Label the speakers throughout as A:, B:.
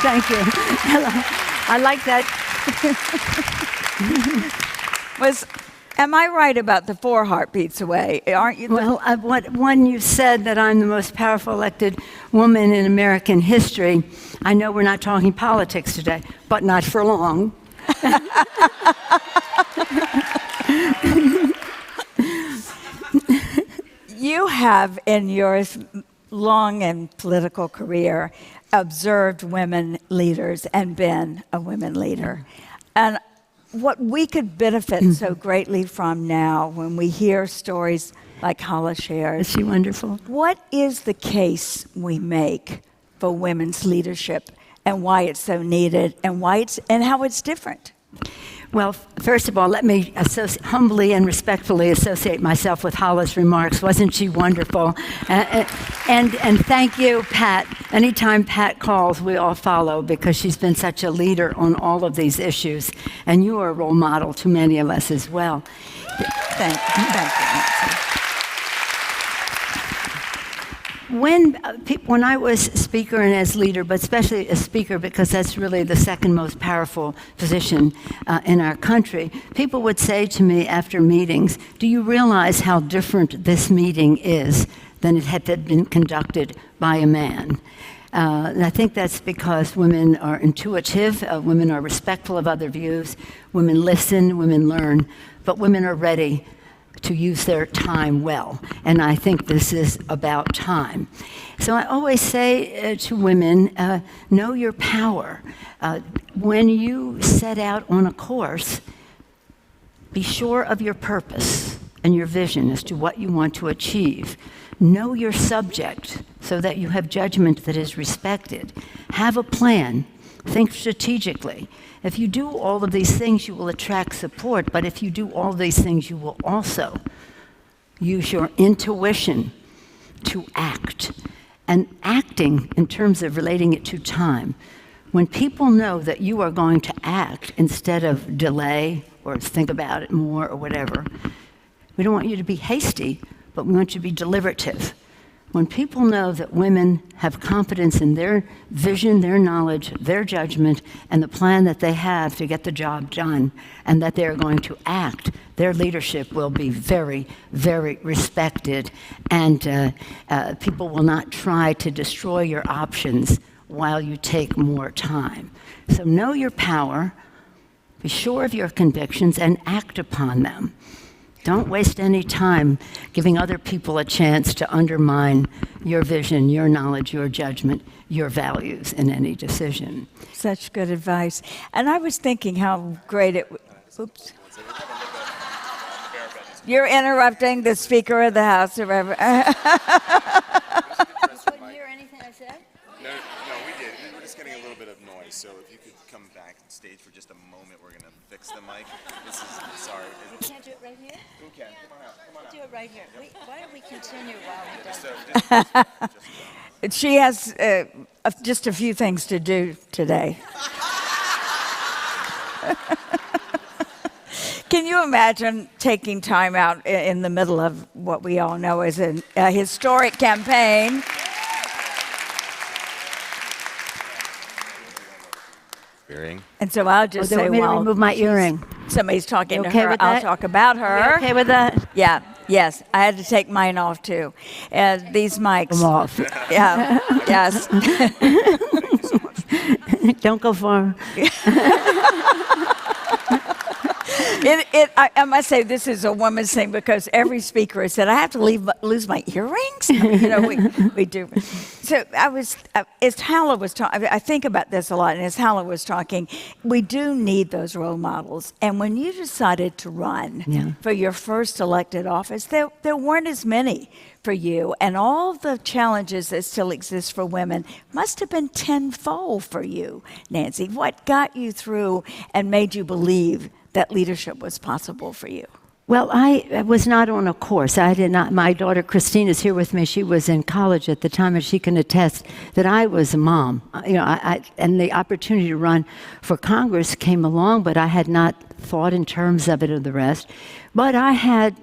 A: Thank you. Hello. I like that.
B: Am I right about the 4 heartbeats away? Aren't you?
A: Well, when you said that I'm the most powerful elected woman in American history, I know we're not talking politics today, but not for long.
B: You have, in your long and political career, observed women leaders and been a women leader. And what we could benefit so greatly from now when we hear stories like Hala shares.
A: Is she wonderful?
B: What is the case we make for women's leadership and why it's so needed and how it's different?
A: Well, first of all, let me humbly and respectfully associate myself with Hala's remarks. Wasn't she wonderful? And thank you, Pat. Anytime Pat calls, we all follow because she's been such a leader on all of these issues. And you are a role model to many of us as well.
B: Thank you, Nancy.
A: When I was speaker and as leader, but especially as speaker because that's really the second most powerful position in our country, people would say to me after meetings, do you realize how different this meeting is than it had been conducted by a man? And I think that's because women are intuitive, women are respectful of other views, women listen, women learn, but women are ready to use their time well. And I think this is about time. So I always say to women, know your power. When you set out on a course, be sure of your purpose and your vision as to what you want to achieve. Know your subject so that you have judgment that is respected. Have a plan. Think strategically. If you do all of these things, you will attract support, but if you do all these things, you will also use your intuition to act. And acting, in terms of relating it to time, when people know that you are going to act instead of delay or think about it more or whatever, we don't want you to be hasty, but we want you to be deliberative. When people know that women have confidence in their vision, their knowledge, their judgment, and the plan that they have to get the job done, and that they're going to act, their leadership will be very, very respected, and people will not try to destroy your options while you take more time. So know your power, be sure of your convictions, and act upon them. Don't waste any time giving other people a chance to undermine your vision, your knowledge, your judgment, your values in any decision.
B: Such good advice. And I was thinking how great it... Oops. You're interrupting the Speaker of the House.
C: You couldn't hear anything I said? No, we did. We were just getting a little bit of noise, so if you could come back on stage for just a moment, we're going to fix the mic. Sorry.
A: We can't do it right here?
C: Who can? Come on out.
A: Do it right here. Why don't we continue while he does it?
B: She has just a few things to do today. Can you imagine taking time out in the middle of what we all know is a historic campaign?
C: Earring.
B: And so I'll just say,
A: well, remove my earring.
B: Somebody's talking to
A: okay
B: her. I'll talk about her.
A: You okay with that?
B: Yeah. Yes. I had to take mine off too. These mics.
A: I'm off.
B: Yeah. Yes.
C: Thank you so much.
A: Don't go far.
B: I must say this is a woman's thing because every speaker has said, I have to lose my earrings? You know, we do. So as Hala was talking, I think about this a lot, and as Hala was talking, we do need those role models. And when you decided to run for your first elected office, there weren't as many for you, and all the challenges that still exist for women must have been tenfold for you, Nancy. What got you through and made you believe that leadership was possible for you?
A: Well, I was not on a course. I did not. My daughter Christine is here with me. She was in college at the time, and she can attest that I was a mom. You know, and the opportunity to run for Congress came along, but I had not thought in terms of it or the rest. But I had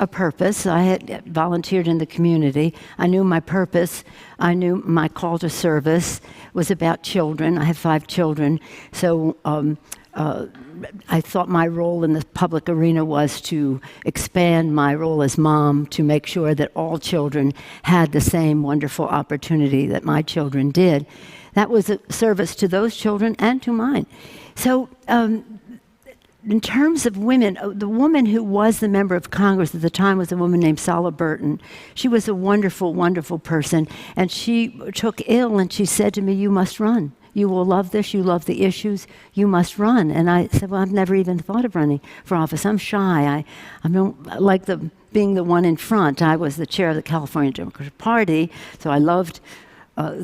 A: a purpose. I had volunteered in the community. I knew my purpose. I knew my call to service was about children. I have 5 children. So I thought my role in the public arena was to expand my role as mom to make sure that all children had the same wonderful opportunity that my children did. That was a service to those children and to mine. So in terms of women, the woman who was the member of Congress at the time was a woman named Sala Burton. She was a wonderful, wonderful person, and she took ill, and she said to me, "You must run. You will love this. You love the issues. You must run." And I said, "Well, I've never even thought of running for office. I'm shy. I don't like being the one in front. I was the chair of the California Democratic Party, so I loved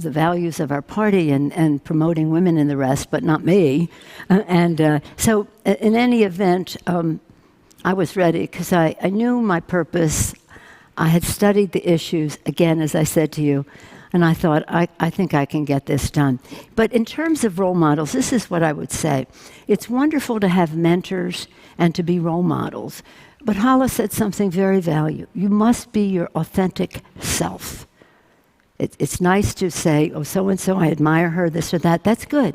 A: the values of our party and promoting women and the rest, but not me." So in any event, I was ready because I knew my purpose. I had studied the issues, again, as I said to you, and I thought, I think I can get this done. But in terms of role models, this is what I would say. It's wonderful to have mentors and to be role models. But Hala said something very valuable. You must be your authentic self. It's nice to say, "Oh, so-and-so, I admire her," this or that. That's good.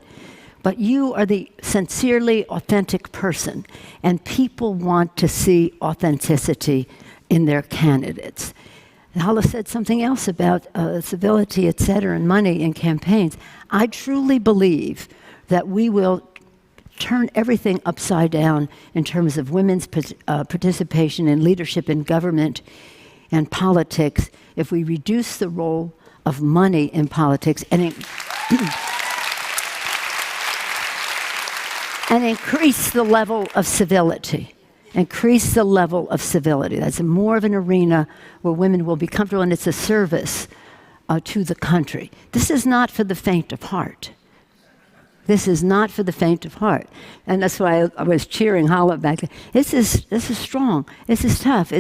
A: But you are the sincerely authentic person, and people want to see authenticity in their candidates. Hala said something else about civility, et cetera, and money in campaigns. I truly believe that we will turn everything upside down in terms of women's participation in leadership in government and politics if we reduce the role of money in politics and increase the level of civility. Increase the level of civility. That's more of an arena where women will be comfortable, and it's a service to the country. This is not for the faint of heart. This is not for the faint of heart. And that's why I was cheering Hala back then. This is strong. This is tough.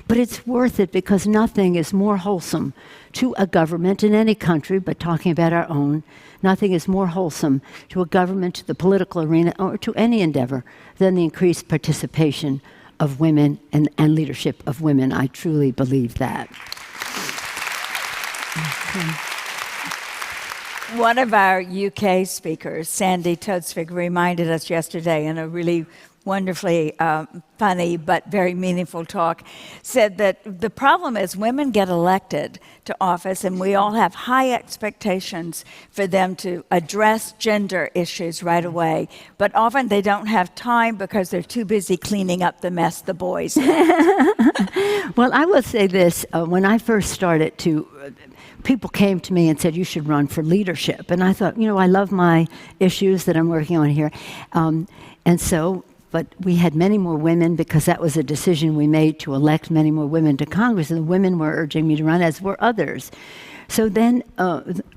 A: But it's worth it because nothing is more wholesome to a government in any country, but talking about our own, nothing is more wholesome to a government, to the political arena, or to any endeavor than the increased participation of women and leadership of women. I truly believe that.
B: One of our UK speakers, Sandy Toadsvig, reminded us yesterday in a really wonderfully funny but very meaningful talk, said that the problem is women get elected to office and we all have high expectations for them to address gender issues right away, but often they don't have time because they're too busy cleaning up the mess the boys have.
A: Well, I will say this, when I first started people came to me and said, "You should run for leadership." And I thought, I love my issues that I'm working on here. But we had many more women because that was a decision we made to elect many more women to Congress. And the women were urging me to run, as were others. So then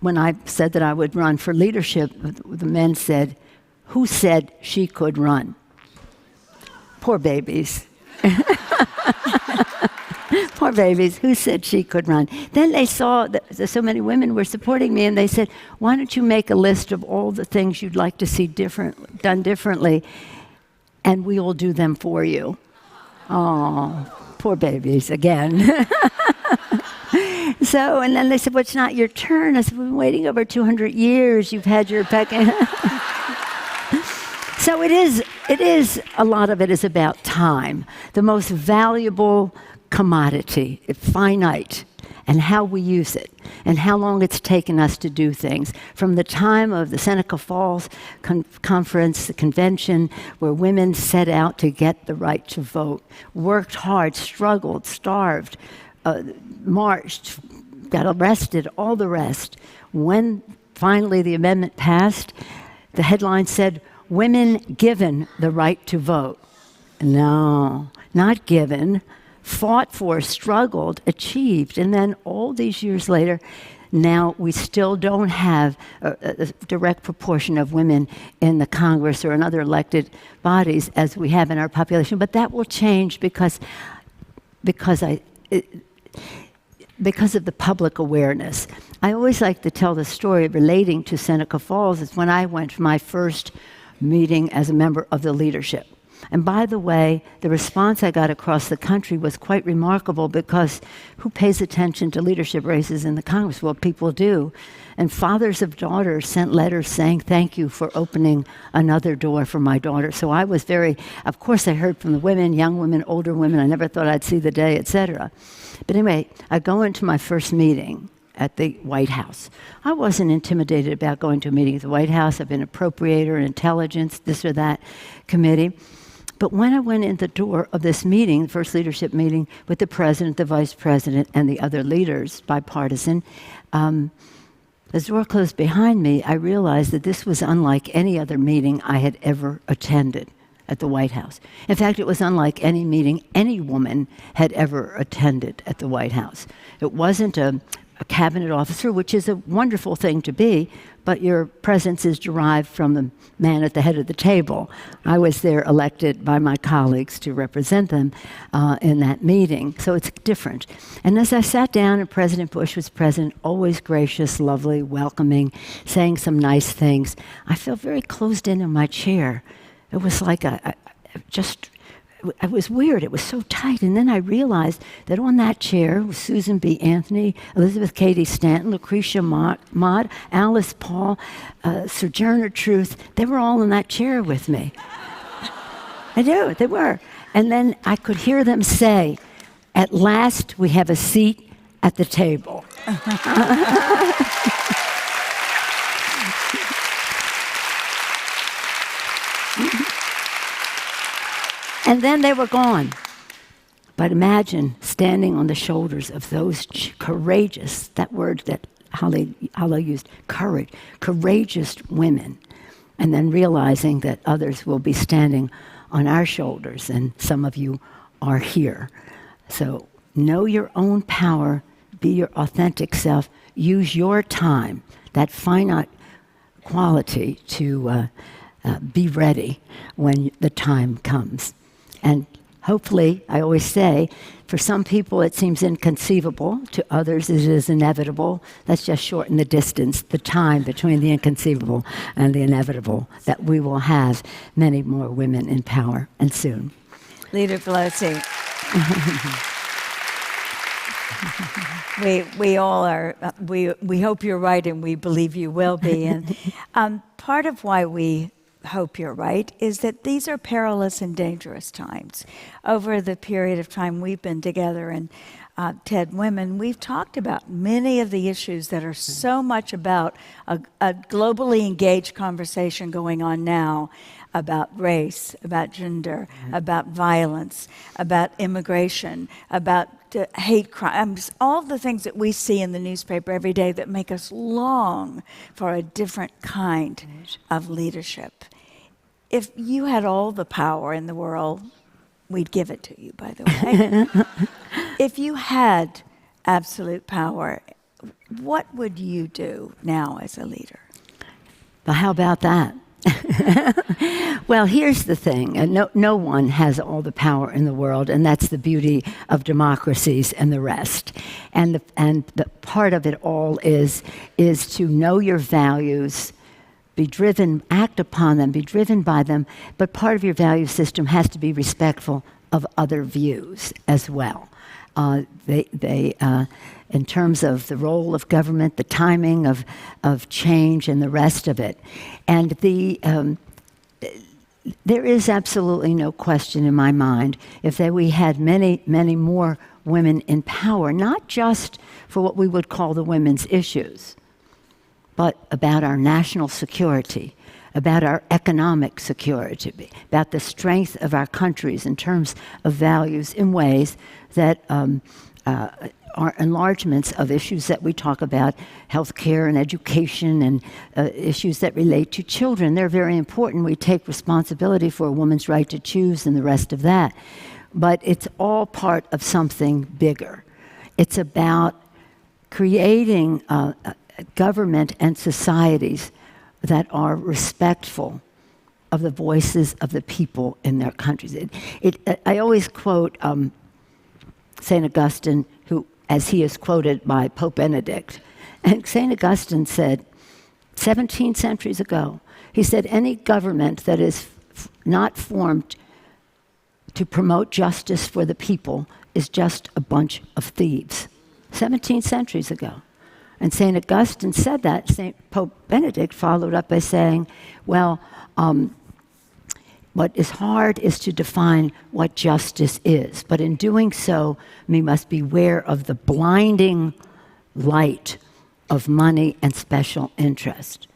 A: when I said that I would run for leadership, the men said, "Who said she could run?" Poor babies. Poor babies, who said she could run? Then they saw that so many women were supporting me, and they said, "Why don't you make a list of all the things you'd like to see done differently, and we will do them for you." Oh, poor babies again. And then they said, "Well, it's not your turn." I said, "We've been waiting over 200 years. You've had your peck." So it is, a lot of it is about time. The most valuable commodity, finite, and how we use it, and how long it's taken us to do things. From the time of the Seneca Falls Conference, the convention, where women set out to get the right to vote, worked hard, struggled, starved, marched, got arrested, all the rest. When finally the amendment passed, the headline said, "Women given the right to vote." No, not given. Fought for, struggled, achieved, and then all these years later, now we still don't have a direct proportion of women in the Congress or in other elected bodies as we have in our population. But that will change because of the public awareness. I always like to tell the story relating to Seneca Falls. It's when I went for my first meeting as a member of the leadership. And by the way, the response I got across the country was quite remarkable, because who pays attention to leadership races in the Congress? Well, people do. And fathers of daughters sent letters saying, thank you for opening another door for my daughter. So I was of course I heard from the women, young women, older women. I never thought I'd see the day, etc. But anyway, I go into my first meeting at the White House. I wasn't intimidated about going to a meeting at the White House. I've been appropriator, intelligence, this or that committee. But when I went in the door of this meeting, the first leadership meeting with the president, the vice president, and the other leaders, bipartisan, as the door closed behind me, I realized that this was unlike any other meeting I had ever attended at the White House. In fact, it was unlike any meeting any woman had ever attended at the White House. It wasn't a cabinet officer, which is a wonderful thing to be, but your presence is derived from the man at the head of the table. I was there elected by my colleagues to represent them in that meeting, so it's different. And as I sat down and President Bush was president, always gracious, lovely, welcoming, saying some nice things, I felt very closed in my chair. It was like it was weird. It was so tight. And then I realized that on that chair was Susan B. Anthony, Elizabeth Cady Stanton, Lucretia Mott, Alice Paul, Sojourner Truth. They were all in that chair with me. I do. They were. And then I could hear them say, at last we have a seat at the table. And then they were gone. But imagine standing on the shoulders of those courageous, that word that Hala used, courageous women, and then realizing that others will be standing on our shoulders, and some of you are here. So know your own power, be your authentic self, use your time, that finite quality, to be ready when the time comes. And hopefully, I always say, for some people it seems inconceivable, to others it is inevitable. Let's just shorten the distance, the time between the inconceivable and the inevitable, that we will have many more women in power, and soon.
B: Leader Pelosi. We all are, we hope you're right, and we believe you will be. And part of why we hope you're right is that these are perilous and dangerous times. Over the period of time we've been together in TEDWomen, we've talked about many of the issues that are so much about a globally engaged conversation going on now about race, about gender, about violence, about immigration, about hate crimes, all the things that we see in the newspaper every day that make us long for a different kind of leadership. If you had all the power in the world, we'd give it to you, by the way. If you had absolute power, what would you do now as a leader?
A: Well, how about that? Well, here's the thing. No one has all the power in the world, and that's the beauty of democracies and the rest. And the part of it all is to know your values, be driven, act upon them, be driven by them, but part of your value system has to be respectful of other views as well. In terms of the role of government, the timing of change, and the rest of it. And there is absolutely no question in my mind if we had many, many more women in power, not just for what we would call the women's issues, but about our national security, about our economic security, about the strength of our countries in terms of values in ways that are enlargements of issues that we talk about, healthcare and education, and issues that relate to children. They're very important. We take responsibility for a woman's right to choose and the rest of that. But it's all part of something bigger. It's about creating government and societies that are respectful of the voices of the people in their countries. I always quote St. Augustine, who, as he is quoted by Pope Benedict. And St. Augustine said, 17 centuries ago, he said, any government that is not formed to promote justice for the people is just a bunch of thieves. 17 centuries ago. And St. Augustine said that. Pope Benedict followed up by saying, well, what is hard is to define what justice is. But in doing so, we must beware of the blinding light of money and special interest.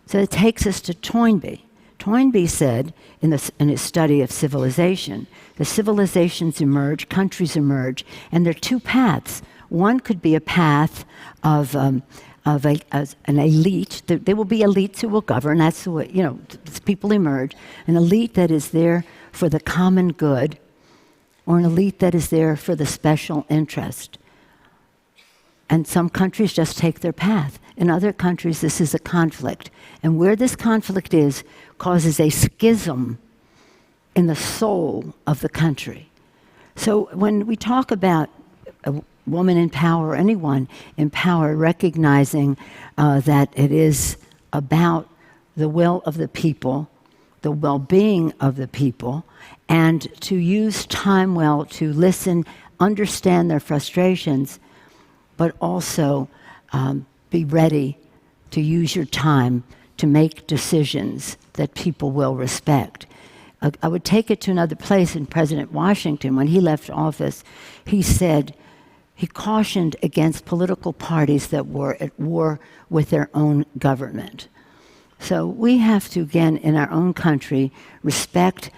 A: So it takes us to Toynbee. Toynbee said in his study of civilization, the civilizations emerge, countries emerge, and there are two paths. One could be a path of an elite. There will be elites who will govern. That's the way, people emerge. An elite that is there for the common good, or an elite that is there for the special interest. And some countries just take their path. In other countries, this is a conflict. And where this conflict is, causes a schism in the soul of the country. So when we talk about a woman in power, or anyone in power, recognizing that it is about the will of the people, the well-being of the people, and to use time well to listen, understand their frustrations, but also be ready to use your time to make decisions that people will respect. I would take it to another place. In President Washington, when he left office, he said, he cautioned against political parties that were at war with their own government. So we have to, again, in our own country, respect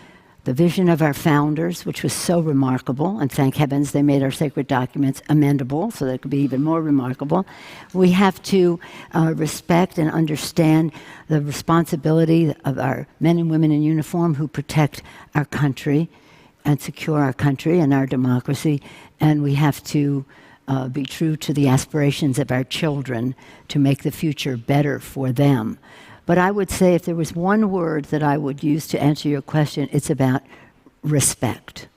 A: the vision of our founders, which was so remarkable, and thank heavens they made our sacred documents amendable so that it could be even more remarkable. We have to respect and understand the responsibility of our men and women in uniform who protect our country and secure our country and our democracy, and we have to be true to the aspirations of our children to make the future better for them. But I would say if there was one word that I would use to answer your question, it's about respect.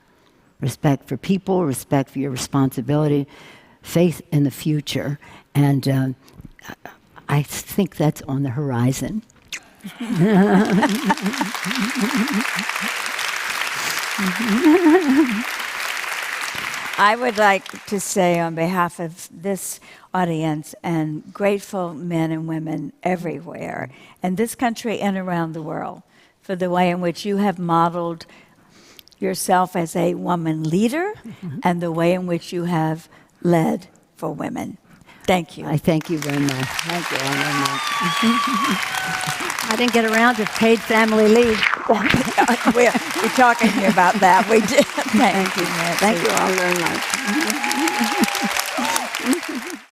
A: Respect for people, respect for your responsibility, faith in the future, and I think that's on the horizon.
B: I would like to say on behalf of this audience and grateful men and women everywhere, in this country and around the world, for the way in which you have modeled yourself as a woman leader and the way in which you have led for women. Thank you.
A: I thank you very much. Thank you all very much. I didn't get around to paid family leave.
B: We're talking about that. We did. Thank you, Nancy.
A: Thank you all very much.